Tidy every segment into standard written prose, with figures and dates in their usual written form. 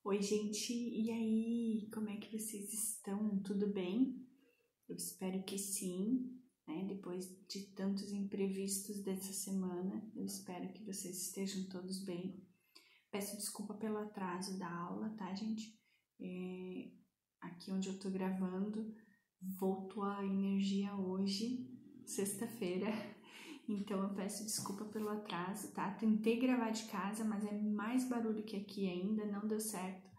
Oi, gente, e aí? Como é que vocês estão? Tudo bem? Eu espero que sim, né? Depois de tantos imprevistos dessa semana, eu espero que vocês estejam todos bem. Peço desculpa pelo atraso da aula, tá, gente? Aqui onde eu tô gravando, voltou a energia hoje, sexta-feira. Então eu peço desculpa pelo atraso, tá? Tentei gravar de casa, mas é mais barulho que aqui ainda, não deu certo.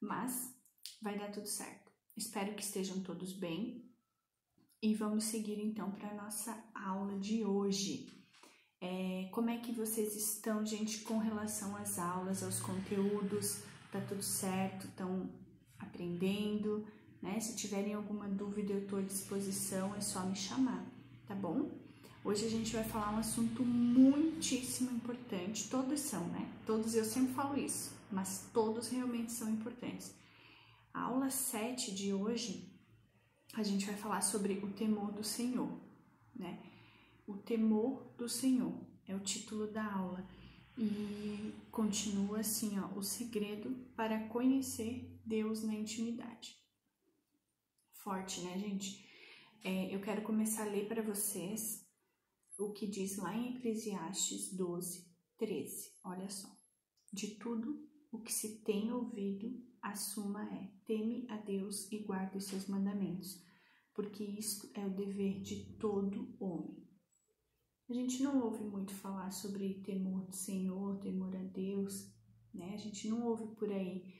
Mas vai dar tudo certo. Espero que estejam todos bem. E vamos seguir então para a nossa aula de hoje. Como é que vocês estão, gente, com relação às aulas, aos conteúdos? Tá tudo certo? Estão aprendendo, né? Se tiverem alguma dúvida, eu estou à disposição, é só me chamar, tá bom? Hoje a gente vai falar um assunto muitíssimo importante. Todos são, né? Todos, eu sempre falo isso, mas todos realmente são importantes. A aula 7 de hoje, a gente vai falar sobre o temor do Senhor, né? O temor do Senhor é o título da aula. E continua assim, ó, o segredo para conhecer Deus na intimidade. Forte, né, gente? Eu quero começar a ler para vocês o que diz lá em Eclesiastes 12:13. Olha só. De tudo o que se tem ouvido, a suma é: teme a Deus e guarde os seus mandamentos, porque isto é o dever de todo homem. A gente não ouve muito falar sobre temor do Senhor, temor a Deus, né? A gente não ouve por aí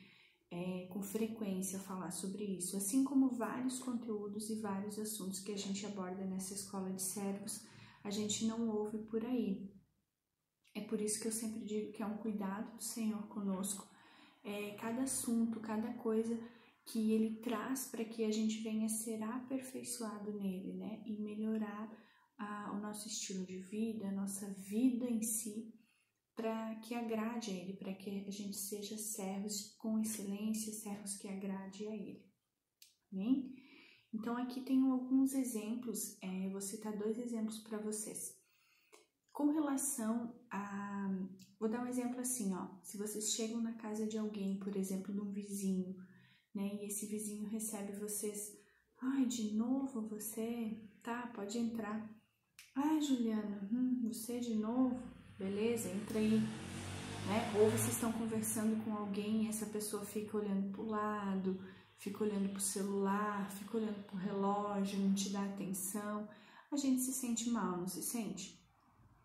com frequência falar sobre isso, assim como vários conteúdos e vários assuntos que a gente aborda nessa escola de servos, a gente não ouve por aí. É por isso que eu sempre digo que é um cuidado do Senhor conosco, cada assunto, cada coisa que Ele traz para que a gente venha ser aperfeiçoado nele, né? E melhorar o nosso estilo de vida, a nossa vida em si, para que agrade a Ele, para que a gente seja servos com excelência, servos que agrade a Ele. Amém? Então aqui tem alguns exemplos, eu vou citar 2 exemplos para vocês. Com relação a... Vou dar um exemplo assim, ó. Se vocês chegam na casa de alguém, por exemplo, de um vizinho, né? E esse vizinho recebe vocês... Ai, de novo você? Tá, pode entrar. Ai, Juliana, você de novo? Beleza, entra aí. Né? Ou vocês estão conversando com alguém e essa pessoa fica olhando pro lado, fica olhando pro celular, fica olhando pro relógio, não te dá atenção. A gente se sente mal, não se sente?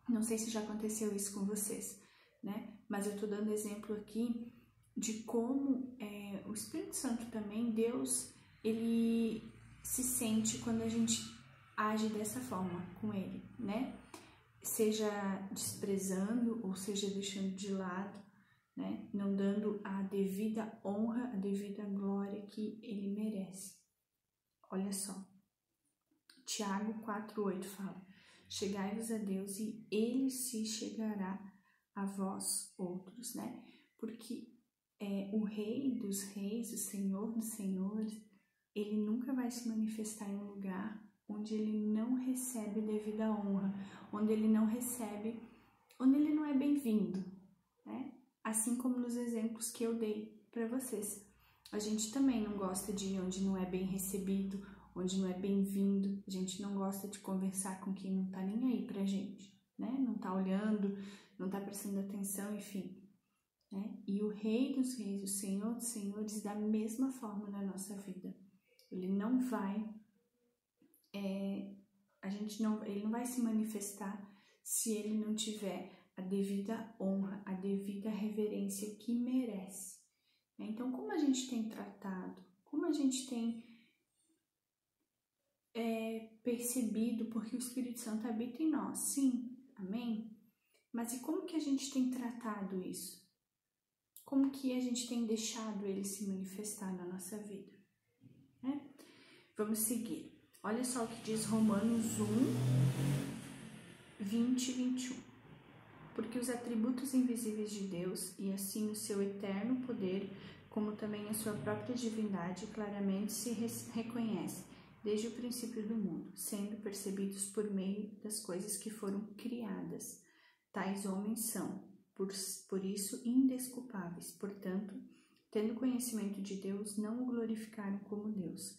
Não sei se já aconteceu isso com vocês, né? Mas eu tô dando exemplo aqui de como o Espírito Santo também, Deus, ele se sente quando a gente age dessa forma com ele, né? Seja desprezando ou seja deixando de lado, né? Não dando a devida honra, a devida glória que ele merece. Olha só, Tiago 4:8 fala: chegai-vos a Deus e ele se chegará a vós outros, né? Porque o Rei dos Reis, o Senhor dos Senhores, ele nunca vai se manifestar em um lugar onde ele não recebe devida honra, onde ele não recebe, onde ele não é bem-vindo, né? Assim como nos exemplos que eu dei para vocês. A gente também não gosta de ir onde não é bem recebido, onde não é bem-vindo. A gente não gosta de conversar com quem não tá nem aí pra gente, né? Não tá olhando, não tá prestando atenção, enfim. Né? E o Rei dos Reis, o Senhor dos Senhores, da mesma forma na nossa vida. Ele não vai, ele não vai se manifestar se ele não tiver a devida honra, a devida reverência que merece. Então, como a gente tem tratado, como a gente tem percebido, porque o Espírito Santo habita em nós, sim, amém? Mas e como que a gente tem tratado isso? Como que a gente tem deixado ele se manifestar na nossa vida? Né? Vamos seguir. Olha só o que diz Romanos 1:20-21. Porque os atributos invisíveis de Deus, e assim o seu eterno poder, como também a sua própria divindade, claramente se reconhecem desde o princípio do mundo, sendo percebidos por meio das coisas que foram criadas. Tais homens são, por isso, indesculpáveis. Portanto, tendo conhecimento de Deus, não o glorificaram como Deus,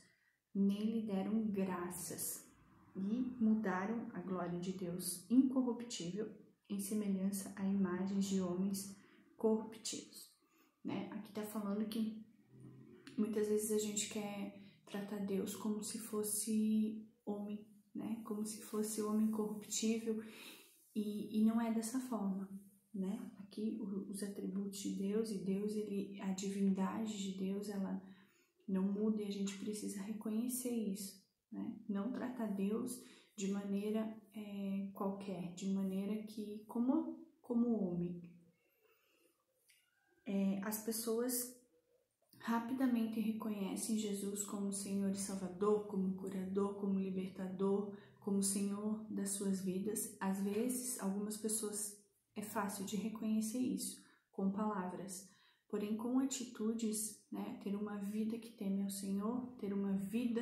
nem lhe deram graças, e mudaram a glória de Deus incorruptível em semelhança a imagens de homens corruptíveis. Né? Aqui está falando que muitas vezes a gente quer tratar Deus como se fosse homem, né? Como se fosse homem corruptível, e não é dessa forma, né? Aqui os atributos de Deus, e a divindade de Deus, ela não muda, e a gente precisa reconhecer isso, né? Não tratar Deus de maneira qualquer, de maneira que, como homem. As pessoas rapidamente reconhecem Jesus como Senhor e Salvador, como curador, como libertador, como Senhor das suas vidas. Às vezes, algumas pessoas é fácil de reconhecer isso com palavras, porém com atitudes, né? Ter uma vida que teme ao Senhor, ter uma vida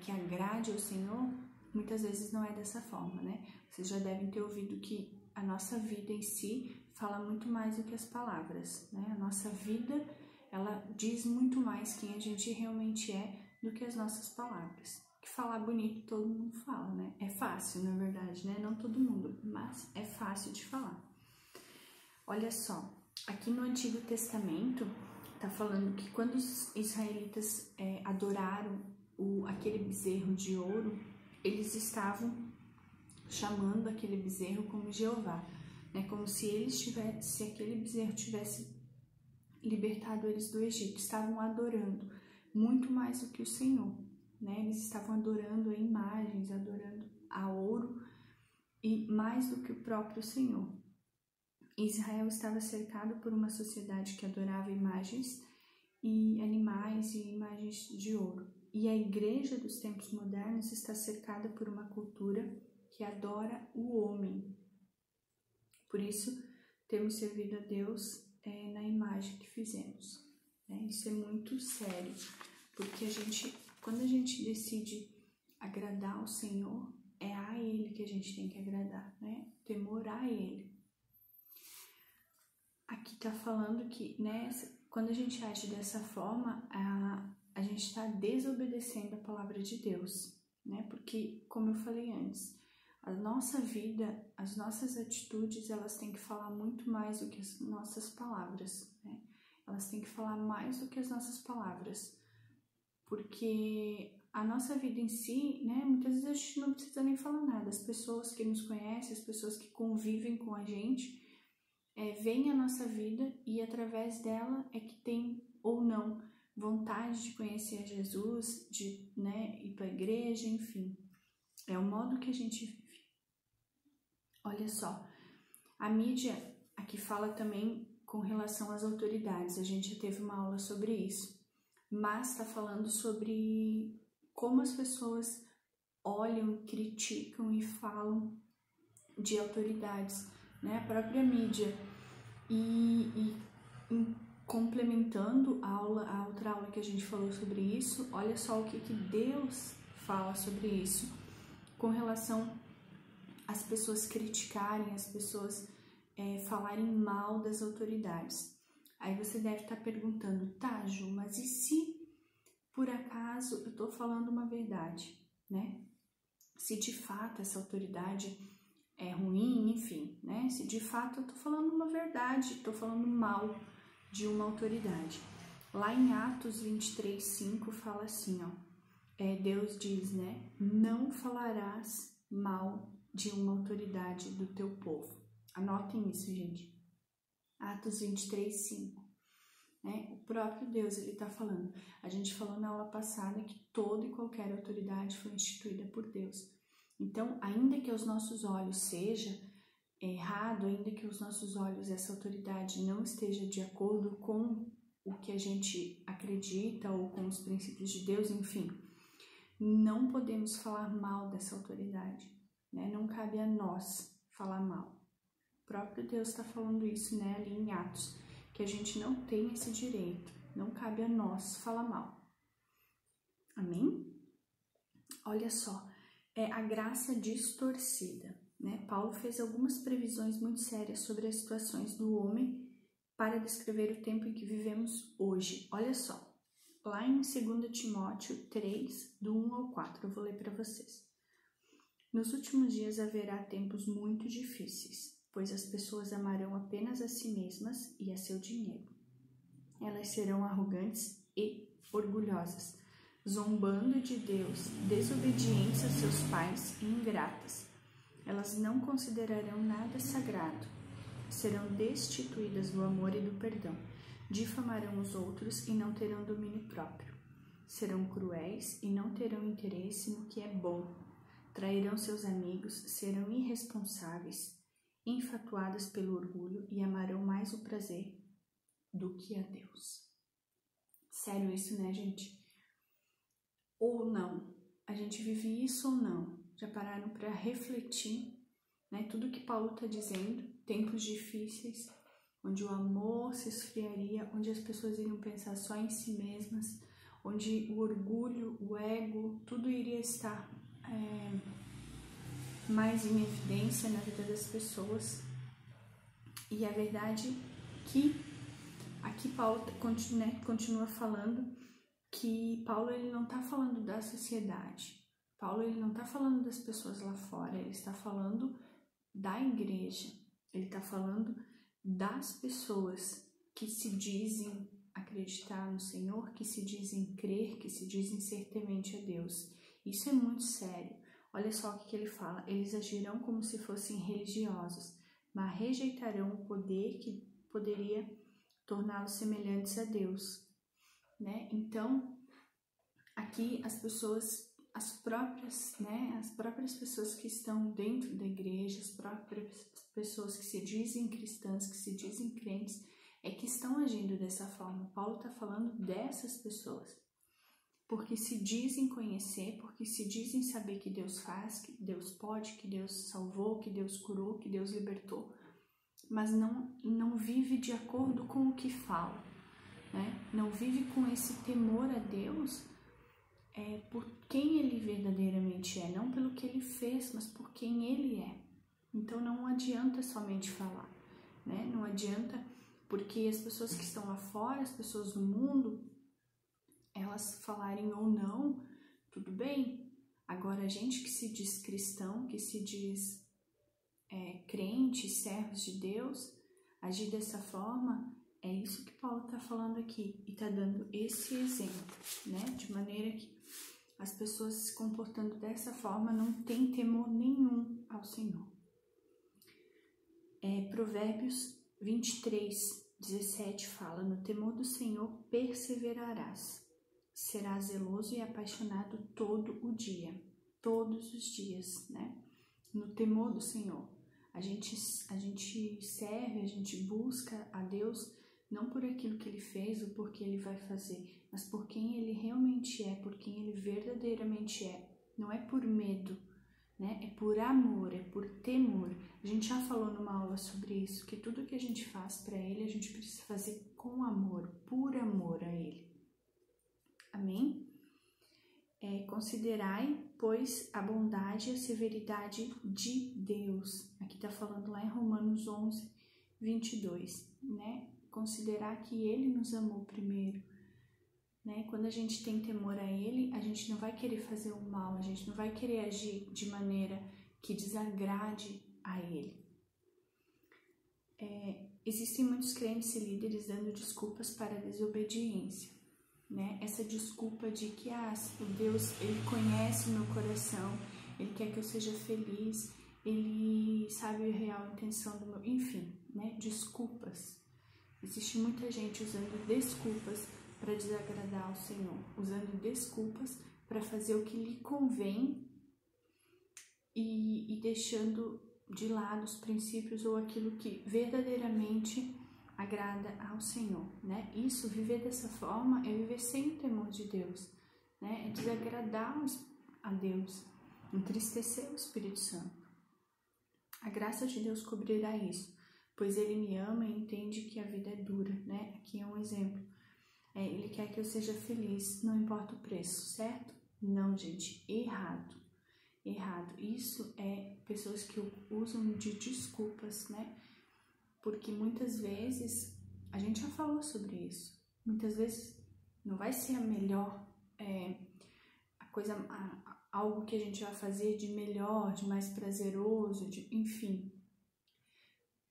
que agrade ao Senhor, muitas vezes não é dessa forma, né? Vocês já devem ter ouvido que a nossa vida em si fala muito mais do que as palavras, né? A nossa vida, ela diz muito mais quem a gente realmente é do que as nossas palavras. Que falar bonito todo mundo fala, né? É fácil, na verdade, né? Não todo mundo, mas é fácil de falar. Olha só, aqui no Antigo Testamento tá falando que quando os israelitas adoraram aquele bezerro de ouro, eles estavam chamando aquele bezerro como Jeová, né? Como se aquele bezerro tivesse libertado eles do Egito. Estavam adorando muito mais do que o Senhor, né? Eles estavam adorando a imagens, adorando a ouro, e mais do que o próprio Senhor. Israel estava cercado por uma sociedade que adorava imagens e animais e imagens de ouro. E a igreja dos tempos modernos está cercada por uma cultura que adora o homem. Por isso, temos servido a Deus na imagem que fizemos. Né? Isso é muito sério, porque quando a gente decide agradar ao Senhor, é a Ele que a gente tem que agradar, né? Temor a Ele. Aqui está falando que, né, quando a gente age dessa forma, a gente está desobedecendo a palavra de Deus, né? Porque, como eu falei antes, a nossa vida, as nossas atitudes, elas têm que falar muito mais do que as nossas palavras, né? Elas têm que falar mais do que as nossas palavras, porque a nossa vida em si, né, muitas vezes a gente não precisa nem falar nada. As pessoas que nos conhecem, as pessoas que convivem com a gente, veem a nossa vida, e através dela é que tem ou não vontade de conhecer a Jesus, de, né, ir para a igreja, enfim. É o modo que a gente vive. Olha só, a mídia aqui fala também com relação às autoridades. A gente já teve uma aula sobre isso, mas está falando sobre como as pessoas olham, criticam e falam de autoridades, né? A própria mídia. E complementando a outra aula que a gente falou sobre isso, olha só o que Deus fala sobre isso, com relação às pessoas criticarem, as pessoas falarem mal das autoridades. Aí você deve estar perguntando, tá, Ju, mas e se por acaso eu estou falando uma verdade, né? Se de fato essa autoridade é ruim, enfim, né? Se de fato eu tô falando uma verdade, tô falando mal de uma autoridade. Lá em Atos 23:5 fala assim, ó, Deus diz, né? Não falarás mal de uma autoridade do teu povo. Anotem isso, gente. Atos 23:5. Né? O próprio Deus, ele tá falando. A gente falou na aula passada que toda e qualquer autoridade foi instituída por Deus. Então, ainda que aos nossos olhos seja errado, ainda que aos nossos olhos essa autoridade não esteja de acordo com o que a gente acredita ou com os princípios de Deus, enfim, não podemos falar mal dessa autoridade, né? Não cabe a nós falar mal. O próprio Deus está falando isso, né, ali em Atos, que a gente não tem esse direito, não cabe a nós falar mal. Amém? Olha só, a graça distorcida, né? Paulo fez algumas previsões muito sérias sobre as situações do homem para descrever o tempo em que vivemos hoje. Olha só, lá em 2 Timóteo 3, do 1 ao 4, eu vou ler para vocês. Nos últimos dias haverá tempos muito difíceis, pois as pessoas amarão apenas a si mesmas e a seu dinheiro. Elas serão arrogantes e orgulhosas, zombando de Deus, desobedientes a seus pais e ingratas. Elas não considerarão nada sagrado, serão destituídas do amor e do perdão, difamarão os outros e não terão domínio próprio. Serão cruéis e não terão interesse no que é bom. Trairão seus amigos, serão irresponsáveis, enfatuadas pelo orgulho e amarão mais o prazer do que a Deus. Sério isso, né, gente? Ou não? A gente vive isso ou não? Já pararam para refletir, né? Tudo que Paulo está dizendo, tempos difíceis, onde o amor se esfriaria, onde as pessoas iriam pensar só em si mesmas, onde o orgulho, o ego, tudo iria estar mais em evidência na vida das pessoas. E a verdade que aqui Paulo continua falando que Paulo ele não está falando da sociedade, Paulo ele não está falando das pessoas lá fora, ele está falando da igreja, ele está falando das pessoas que se dizem acreditar no Senhor, que se dizem crer, que se dizem ser temente a Deus. Isso é muito sério. Olha só o que ele fala: eles agirão como se fossem religiosos, mas rejeitarão o poder que poderia torná-los semelhantes a Deus, né? Então, aqui as pessoas, as próprias pessoas que estão dentro da igreja, as próprias pessoas que se dizem cristãs, que se dizem crentes, é que estão agindo dessa forma. Paulo está falando dessas pessoas, porque se dizem conhecer, porque se dizem saber que Deus faz, que Deus pode, que Deus salvou, que Deus curou, que Deus libertou, mas não vive de acordo com o que fala, né? Não vive com esse temor a Deus por quem ele verdadeiramente é, não pelo que ele fez, mas por quem ele é. Então não adianta somente falar, né? Não adianta, porque as pessoas que estão lá fora, as pessoas do mundo, elas falarem ou não, tudo bem. Agora a gente que se diz cristão, que se diz crente, servos de Deus, agir dessa forma, é isso que Paulo está falando aqui e está dando esse exemplo, né? De maneira que as pessoas se comportando dessa forma não têm temor nenhum ao Senhor. Provérbios 23, 17 fala: no temor do Senhor perseverarás, serás zeloso e apaixonado todo o dia, todos os dias, né? No temor do Senhor. A gente serve, a gente busca a Deus não por aquilo que Ele fez ou por que Ele vai fazer, mas por quem Ele realmente é, por quem Ele verdadeiramente é. Não é por medo, né? É por amor, é por temor. A gente já falou numa aula sobre isso, que tudo que a gente faz para Ele, a gente precisa fazer com amor, por amor a Ele. Amém? Considerai, pois, a bondade e a severidade de Deus. Aqui está falando lá em Romanos 11, 22, né? Considerar que Ele nos amou primeiro, né? Quando a gente tem temor a Ele, a gente não vai querer fazer o mal, a gente não vai querer agir de maneira que desagrade a Ele. Existem muitos crentes e líderes dando desculpas para a desobediência, né? Essa desculpa de que o Deus, Ele conhece o meu coração, Ele quer que eu seja feliz, Ele sabe a real intenção do meu... Enfim, né? Desculpas. Existe muita gente usando desculpas para desagradar ao Senhor, usando desculpas para fazer o que lhe convém e deixando de lado os princípios ou aquilo que verdadeiramente agrada ao Senhor, né? Isso, viver dessa forma, é viver sem o temor de Deus, né? É desagradar a Deus, entristecer o Espírito Santo. A graça de Deus cobrirá isso, pois Ele me ama e entende que a vida é dura, né? Aqui é um exemplo. Ele quer que eu seja feliz, não importa o preço, certo? Não, gente, errado. Isso é pessoas que usam de desculpas, né? Porque muitas vezes A gente já falou sobre isso. Muitas vezes não vai ser a melhor, algo que a gente vai fazer de melhor, de mais prazeroso, enfim.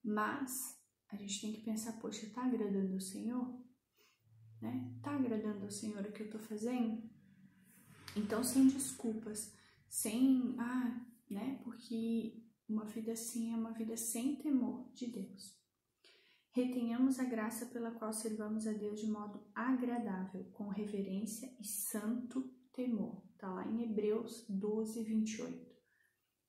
Mas a gente tem que pensar, poxa, tá agradando o Senhor? Né? Tá agradando ao Senhor o que eu tô fazendo? Então, sem desculpas, porque uma vida assim é uma vida sem temor de Deus. Retenhamos a graça pela qual servamos a Deus de modo agradável, com reverência e santo temor. Tá lá em Hebreus 12, 28.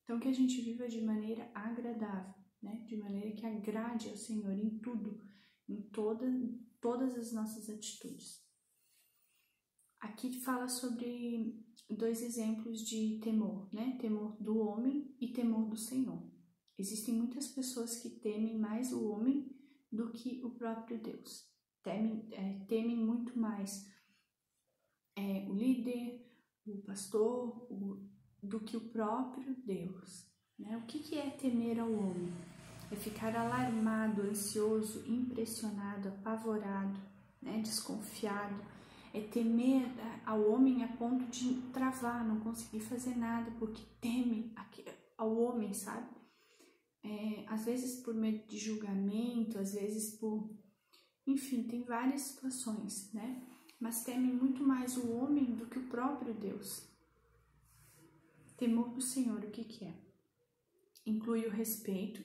Então, que a gente viva de maneira agradável, né? De maneira que agrade ao Senhor em tudo, em todas as nossas atitudes. Aqui fala sobre 2 exemplos de temor, né? Temor do homem e temor do Senhor. Existem muitas pessoas que temem mais o homem do que o próprio Deus. Temem muito mais o líder, o pastor, do que o próprio Deus. Né? O que é temer ao homem? É ficar alarmado, ansioso, impressionado, apavorado, né? Desconfiado. É temer ao homem a ponto de travar, não conseguir fazer nada, porque teme ao homem, sabe? Às vezes por medo de julgamento, às vezes enfim, tem várias situações, né? Mas teme muito mais o homem do que o próprio Deus. Temor do Senhor, o que é? Inclui o respeito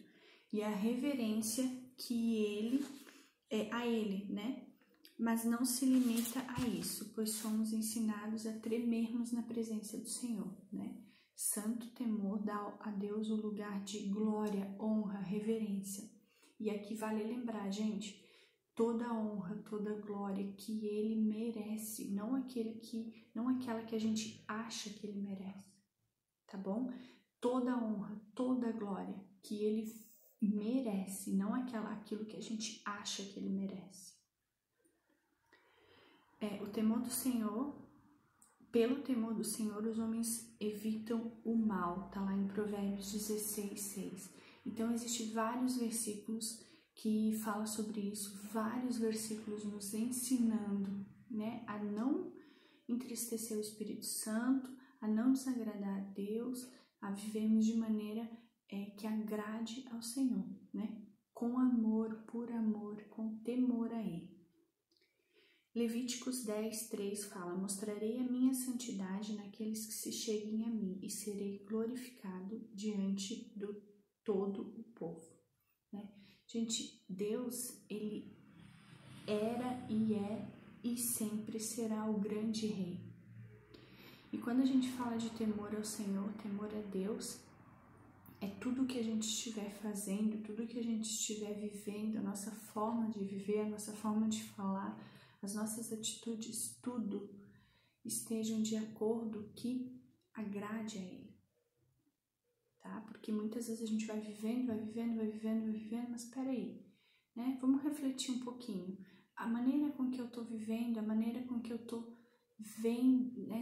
e a reverência a Ele, né? Mas não se limita a isso, pois somos ensinados a tremermos na presença do Senhor, né? Santo temor dá a Deus o lugar de glória, honra, reverência. E aqui vale lembrar, gente, toda honra, toda glória que Ele merece, não aquela que a gente acha que Ele merece, tá bom? Toda honra, toda glória que Ele merece, não aquilo que a gente acha que Ele merece. O temor do Senhor, pelo temor do Senhor, os homens evitam o mal, tá lá em Provérbios 16, 6. Então, existem vários versículos que falam sobre isso, vários versículos nos ensinando, né, a não entristecer o Espírito Santo, a não desagradar a Deus, a vivermos de maneira que agrade ao Senhor, né, com amor, por amor, com temor a Ele. Levíticos 10, 3 fala: mostrarei a minha santidade naqueles que se cheguem a mim e serei glorificado diante do todo o povo. Né? Gente, Deus, Ele era e é e sempre será o grande Rei. E quando a gente fala de temor ao Senhor, temor a Deus, é tudo que a gente estiver fazendo, tudo que a gente estiver vivendo, a nossa forma de viver, a nossa forma de falar, as nossas atitudes, tudo estejam de acordo que agrade a Ele, tá? Porque muitas vezes a gente vai vivendo, mas peraí, né? Vamos refletir um pouquinho. A maneira com que eu tô vivendo, a maneira com que eu tô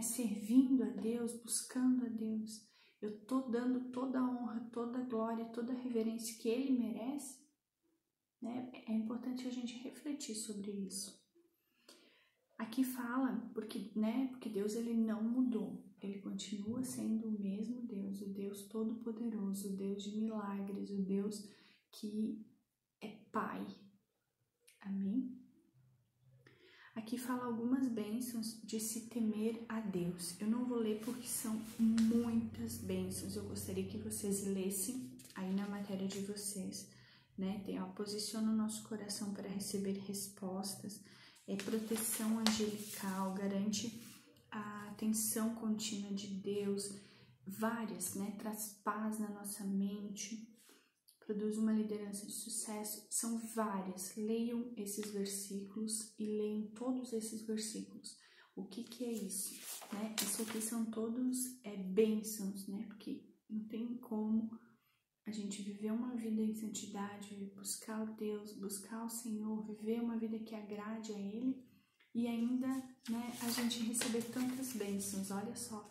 servindo a Deus, buscando a Deus, eu tô dando toda a honra, toda a glória, toda a reverência que Ele merece, né? É importante a gente refletir sobre isso. Aqui fala, porque Deus, Ele não mudou, Ele continua sendo o mesmo Deus, o Deus Todo-Poderoso, o Deus de milagres, o Deus que é Pai. Amém? Aqui fala algumas bênçãos de se temer a Deus. Eu não vou ler porque são muitas bênçãos, eu gostaria que vocês lessem aí na matéria de vocês, né? Posiciona o nosso coração para receber respostas. Proteção angelical, garante a atenção contínua de Deus, várias, né? Traz paz na nossa mente, produz uma liderança de sucesso, são várias. Leiam esses versículos e leiam todos esses versículos. O que é isso? Né? Isso aqui são todos bênçãos, né? Porque não tem como a gente viver uma vida em santidade, buscar o Deus, buscar o Senhor, viver uma vida que agrade a Ele e ainda, né, a gente receber tantas bênçãos. Olha só,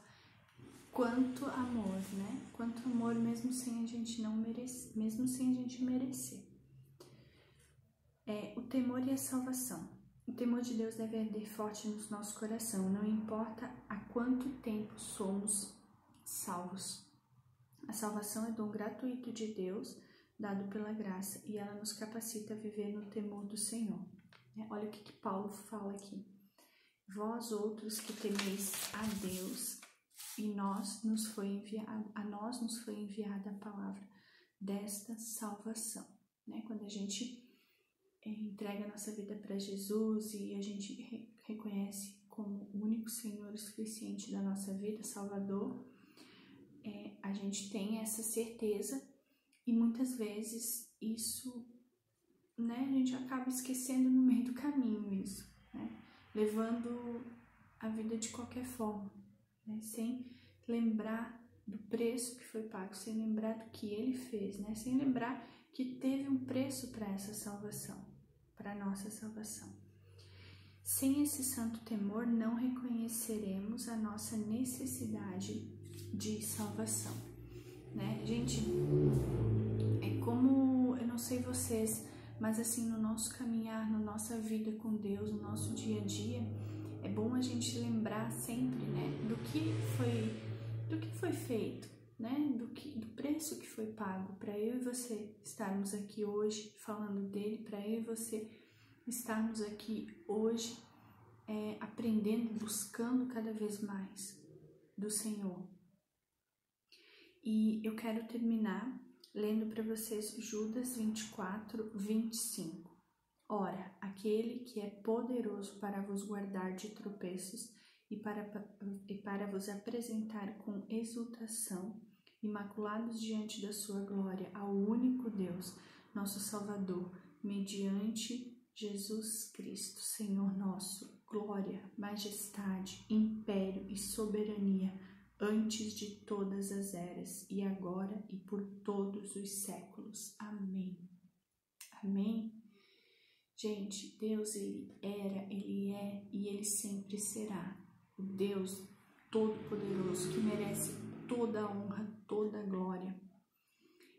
quanto amor, né? Quanto amor mesmo sem a gente merecer. O temor e a salvação. O temor de Deus deve arder forte no nosso coração, não importa há quanto tempo somos salvos. A salvação é dom gratuito de Deus, dado pela graça, e ela nos capacita a viver no temor do Senhor. Olha o que Paulo fala aqui. Vós outros que temeis a Deus, e a nós nos foi enviada a palavra desta salvação. Quando a gente entrega a nossa vida para Jesus e a gente reconhece como o único Senhor e suficiente da nossa vida, Salvador, a gente tem essa certeza e muitas vezes isso, a gente acaba esquecendo no meio do caminho isso, levando a vida de qualquer forma, sem lembrar do preço que foi pago, sem lembrar do que Ele fez, sem lembrar que teve um preço para essa salvação, para a nossa salvação. Sem esse santo temor, não reconheceremos a nossa necessidade de salvação, Gente, é como, eu não sei vocês, mas assim, no nosso caminhar, na nossa vida com Deus, no nosso dia a dia, é bom a gente lembrar sempre, do que foi feito, do preço que foi pago para eu e você estarmos aqui hoje falando dele, para eu e você estarmos aqui hoje aprendendo, buscando cada vez mais do Senhor. E eu quero terminar lendo para vocês Judas 24, 25. Ora, aquele que é poderoso para vos guardar de tropeços e para vos apresentar com exultação, imaculados diante da sua glória, ao único Deus, nosso Salvador, mediante Jesus Cristo, Senhor nosso, glória, majestade, império e soberania, antes de todas as eras, e agora e por todos os séculos. Amém. Amém. Gente, Deus, Ele era, Ele é e Ele sempre será o Deus Todo-Poderoso que merece toda a honra, toda a glória.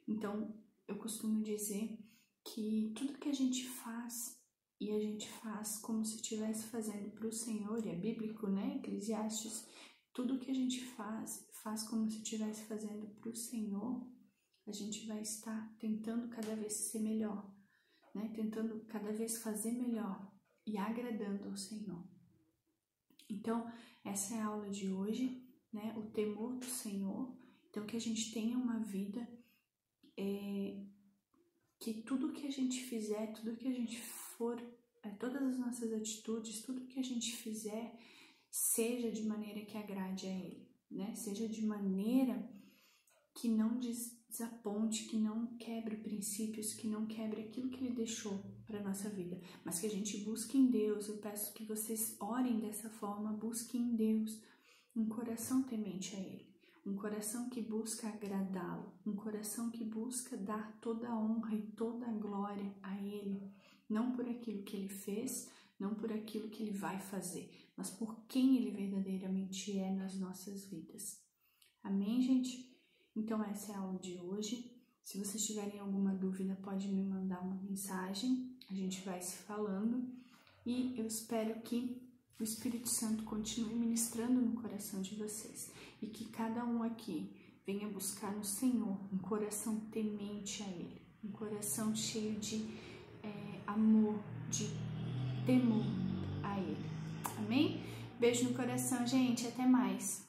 Então, eu costumo dizer que tudo que a gente faz, e a gente faz como se estivesse fazendo para o Senhor, e é bíblico, Eclesiastes, tudo que a gente faz como se estivesse fazendo para o Senhor, a gente vai estar tentando cada vez ser melhor, tentando cada vez fazer melhor e agradando ao Senhor. Então, essa é a aula de hoje, o temor do Senhor. Então, que a gente tenha uma vida que tudo que a gente fizer, tudo que a gente for, todas as nossas atitudes, tudo que a gente fizer, seja de maneira que agrade a Ele, seja de maneira que não desaponte, que não quebre princípios, que não quebre aquilo que Ele deixou para a nossa vida, mas que a gente busque em Deus. Eu peço que vocês orem dessa forma, busquem em Deus um coração temente a Ele, um coração que busca agradá-lo, um coração que busca dar toda a honra e toda a glória a Ele, não por aquilo que Ele fez, não por aquilo que Ele vai fazer, mas por quem Ele verdadeiramente é nas nossas vidas. Amém, gente? Então, essa é a aula de hoje. Se vocês tiverem alguma dúvida, pode me mandar uma mensagem, a gente vai se falando. E eu espero que o Espírito Santo continue ministrando no coração de vocês e que cada um aqui venha buscar no Senhor um coração temente a Ele, um coração cheio de amor, de temor a Ele. Amém? Beijo no coração, gente. Até mais.